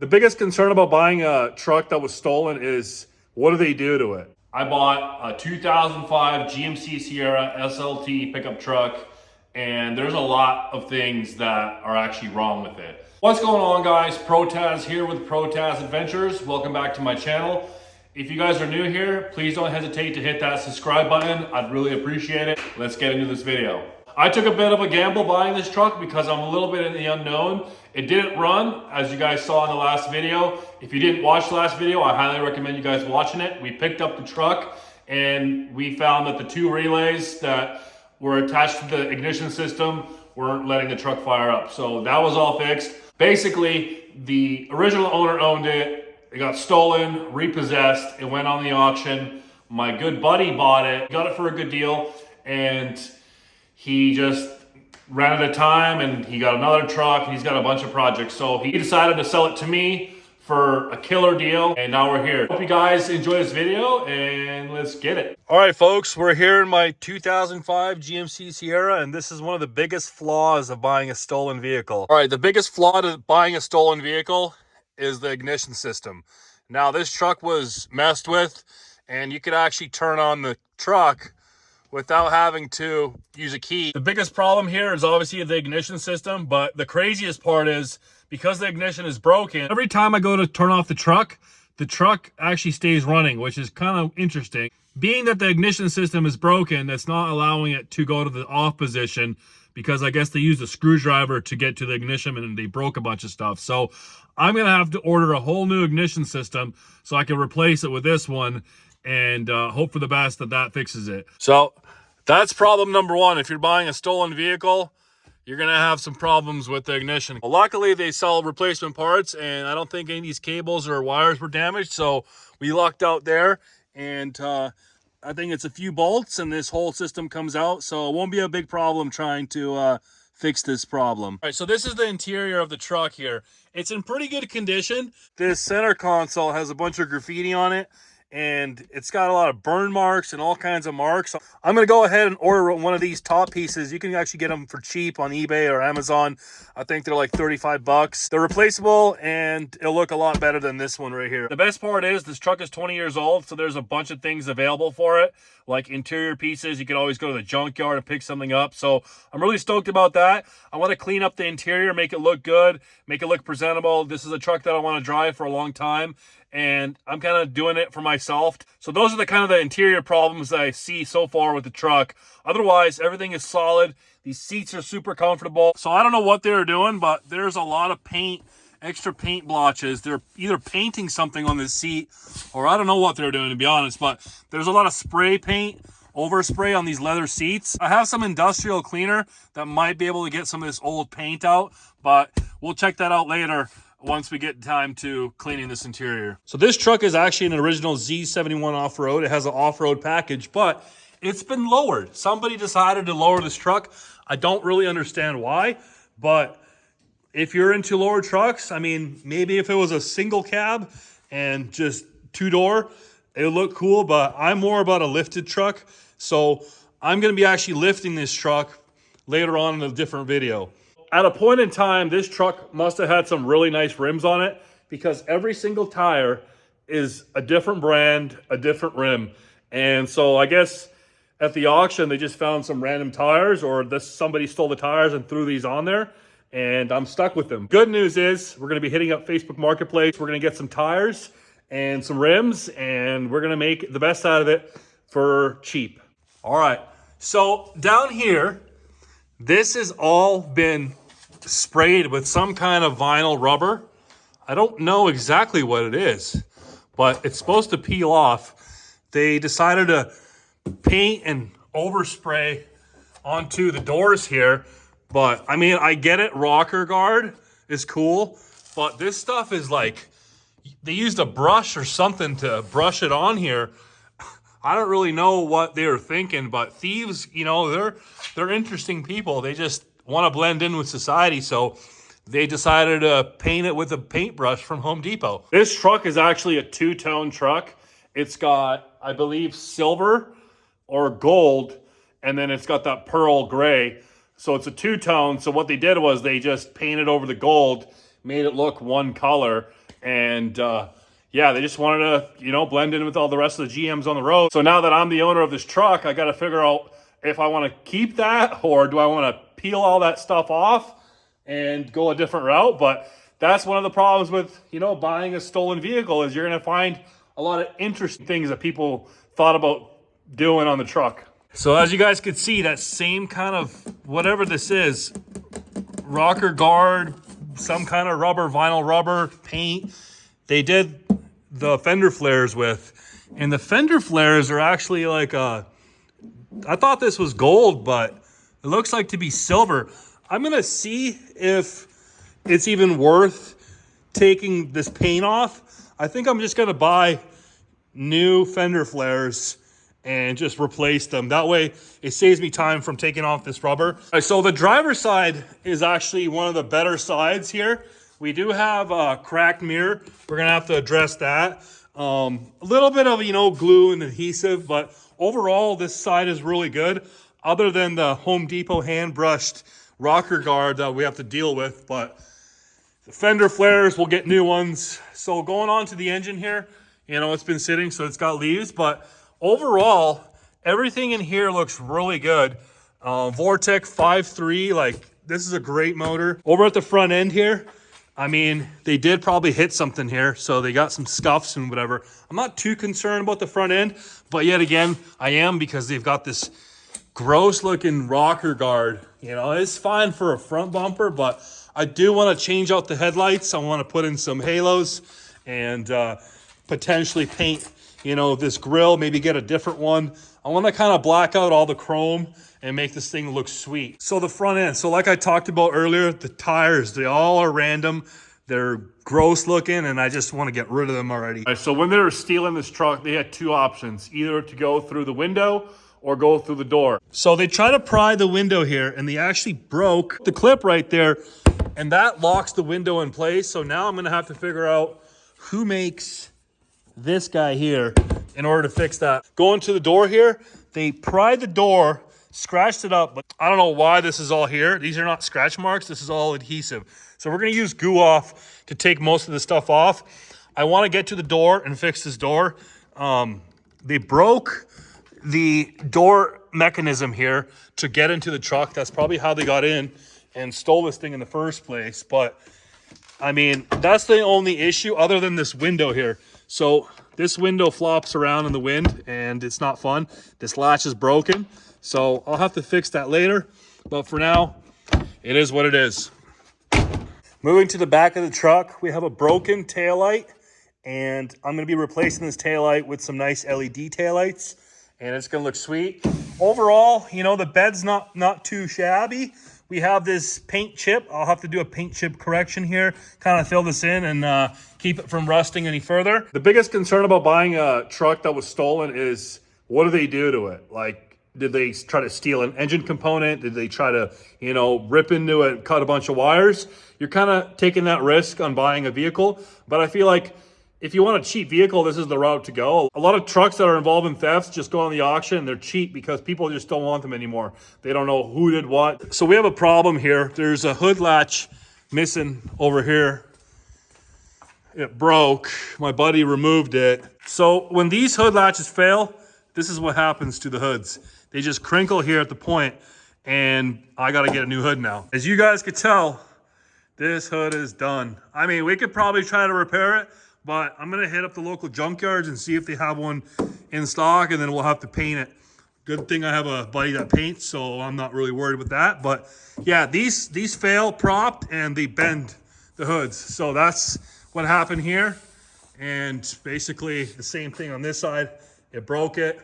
The biggest concern about buying a truck that was stolen is what do they do to it? I bought a 2005 GMC Sierra SLT pickup truck, and there's a lot of things that are actually wrong with it. What's going on, guys? Protaz here with Protaz Adventures. Welcome back to my channel. If you guys are new here, please don't hesitate to hit that subscribe button. I'd really appreciate it. Let's get into this video. I took a bit of a gamble buying this truck because I'm a little bit in the unknown. It didn't run, as you guys saw in the last video. If you didn't watch the last video, I highly recommend you guys watching it. We picked up the truck and we found that the two relays that were attached to the ignition system weren't letting the truck fire up. So that was all fixed. Basically, the original owner owned it. It got stolen, repossessed. It went on the auction. My good buddy bought it, got it for a good deal, and he just ran out of time and he got another truck and he's got a bunch of projects. So he decided to sell it to me for a killer deal, and now we're here. Hope you guys enjoy this video and let's get it. All right, folks, we're here in my 2005 GMC Sierra, and this is one of the biggest flaws of buying a stolen vehicle. All right, the biggest flaw to buying a stolen vehicle is the ignition system. Now, this truck was messed with, and you could actually turn on the truck without having to use a key. The biggest problem here is obviously the ignition system, but the craziest part is because the ignition is broken, every time I go to turn off the truck actually stays running, which is kind of interesting. Being that the ignition system is broken, that's not allowing it to go to the off position, because I guess they used a screwdriver to get to the ignition and they broke a bunch of stuff. So I'm gonna have to order a whole new ignition system so I can replace it with this one, and hope for the best that that fixes it. So that's problem number one. If you're buying a stolen vehicle, you're gonna have some problems with the ignition. Well, luckily they sell replacement parts, and I don't think any of these cables or wires were damaged, so we lucked out there. And I think it's a few bolts and this whole system comes out, so it won't be a big problem trying to fix this problem. All right, so this is the interior of the truck here. It's in pretty good condition. This center console has a bunch of graffiti on it, and it's got a lot of burn marks and all kinds of marks. So I'm going to go ahead and order one of these top pieces. You can actually get them for cheap on eBay or Amazon. I think they're like 35 bucks. They're replaceable, and it'll look a lot better than this one right here. The best part is this truck is 20 years old, so there's a bunch of things available for it, like interior pieces. You can always go to the junkyard and pick something up. So I'm really stoked about that. I want to clean up the interior, make it look good, make it look presentable. This is a truck that I want to drive for a long time, and I'm kind of doing it for myself. So those are the kind of the interior problems that I see so far with the truck. Otherwise, everything is solid. These seats are super comfortable. So I don't know what they're doing, but there's a lot of paint, extra paint blotches. They're either painting something on this seat, or I don't know what they're doing, to be honest, but there's a lot of spray paint, overspray on these leather seats. I have some industrial cleaner that might be able to get some of this old paint out, but we'll check that out later once we get time to cleaning this interior. So this truck is actually an original Z71 off-road. It has an off-road package, but it's been lowered. Somebody decided to lower this truck. I don't really understand why, but if you're into lower trucks, I mean, maybe if it was a single cab and just two-door, it would look cool, but I'm more about a lifted truck. So I'm gonna be actually lifting this truck later on in a different video. At a point in time, this truck must have had some really nice rims on it, because every single tire is a different brand, a different rim. And so I guess at the auction, they just found some random tires, or somebody stole the tires and threw these on there, and I'm stuck with them. Good news is we're gonna be hitting up Facebook Marketplace. We're gonna get some tires and some rims, and we're gonna make the best out of it for cheap. All right, so down here, this has all been sprayed with some kind of vinyl rubber. I don't know exactly what it is, but it's supposed to peel off. They decided to paint and overspray onto the doors here, but I mean, I get it, rocker guard is cool, but this stuff is like, they used a brush or something to brush it on here. I don't really know what they were thinking, but thieves, you know, they're interesting people. They just want to blend in with society, so they decided to paint it with a paintbrush from Home Depot. This truck is actually a two-tone truck. It's got, I believe, silver or gold, and then it's got that pearl gray. So it's a two-tone. So what they did was they just painted over the gold, made it look one color, And yeah, they just wanted to, blend in with all the rest of the GMs on the road. So now that I'm the owner of this truck, I got to figure out if I want to keep that or do I want to peel all that stuff off and go a different route. But that's one of the problems with, buying a stolen vehicle is you're going to find a lot of interesting things that people thought about doing on the truck. So as you guys could see, that same kind of, whatever this is, rocker guard, some kind of vinyl rubber paint, they did the fender flares with. And the fender flares are actually like I thought this was gold, but it looks like to be silver. I'm gonna see if it's even worth taking this paint off. I think I'm just gonna buy new fender flares and just replace them. That way it saves me time from taking off this rubber. All right, so the driver's side is actually one of the better sides here. We do have a cracked mirror. We're gonna have to address that. A little bit of, glue and adhesive, but overall this side is really good, other than the Home Depot hand brushed rocker guard that we have to deal with. But the fender flares, we'll get new ones. So going on to the engine here, it's been sitting, so it's got leaves, but overall, everything in here looks really good. Vortec 5.3, like this is a great motor. Over at the front end here, I mean, they did probably hit something here, so they got some scuffs and whatever. I'm not too concerned about the front end, but yet again, I am, because they've got this gross looking rocker guard. It's fine for a front bumper, but I do want to change out the headlights. I want to put in some halos and potentially paint this grill, maybe get a different one. I want to kind of black out all the chrome and make this thing look sweet. So the front end, so like I talked about earlier, the tires, they all are random. They're gross looking and I just want to get rid of them already. All right, so when they were stealing this truck, they had two options, either to go through the window or go through the door. So they try to pry the window here and they actually broke the clip right there and that locks the window in place. So now I'm gonna have to figure out who makes this guy here in order to fix that. Going to the door here, they pried the door, scratched it up, but I don't know why this is all here. These are not scratch marks, this is all adhesive. So we're gonna use Goo Off to take most of the stuff off. I wanna get to the door and fix this door. They broke the door mechanism here to get into the truck. That's probably how they got in and stole this thing in the first place. But I mean, that's the only issue other than this window here. So this window flops around in the wind and it's not fun. This latch is broken, so I'll have to fix that later. But for now, it is what it is. Moving to the back of the truck, we have a broken taillight and I'm gonna be replacing this taillight with some nice LED taillights and it's gonna look sweet. Overall, the bed's not too shabby. We have this paint chip. I'll have to do a paint chip correction here, kind of fill this in and keep it from rusting any further. The biggest concern about buying a truck that was stolen is, what do they do to it? Like, did they try to steal an engine component? Did they try to, rip into it, cut a bunch of wires? You're kind of taking that risk on buying a vehicle. But I feel like if you want a cheap vehicle, this is the route to go. A lot of trucks that are involved in thefts just go on the auction and they're cheap because people just don't want them anymore. They don't know who did what. So we have a problem here. There's a hood latch missing over here. It broke. My buddy removed it. So when these hood latches fail, this is what happens to the hoods. They just crinkle here at the point and I got to get a new hood now. As you guys could tell, this hood is done. I mean, we could probably try to repair it, but I'm gonna hit up the local junkyards and see if they have one in stock, and then we'll have to paint it. Good thing I have a buddy that paints, so I'm not really worried with that. But yeah, these fail propped and they bend the hoods. So that's what happened here. And basically the same thing on this side. It broke it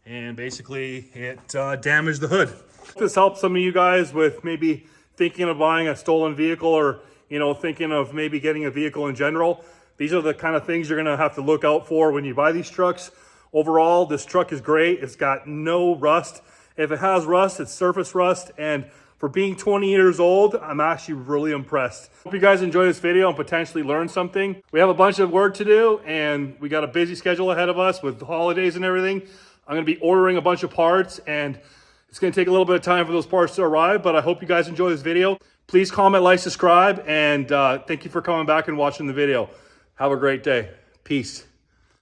and basically it damaged the hood. If this helps some of you guys with maybe thinking of buying a stolen vehicle or thinking of maybe getting a vehicle in general, these are the kind of things you're gonna have to look out for when you buy these trucks. Overall, this truck is great. It's got no rust. If it has rust, it's surface rust. And for being 20 years old, I'm actually really impressed. Hope you guys enjoy this video and potentially learn something. We have a bunch of work to do and we got a busy schedule ahead of us with the holidays and everything. I'm gonna be ordering a bunch of parts and it's gonna take a little bit of time for those parts to arrive, but I hope you guys enjoy this video. Please comment, like, subscribe, and thank you for coming back and watching the video. Have a great day. Peace.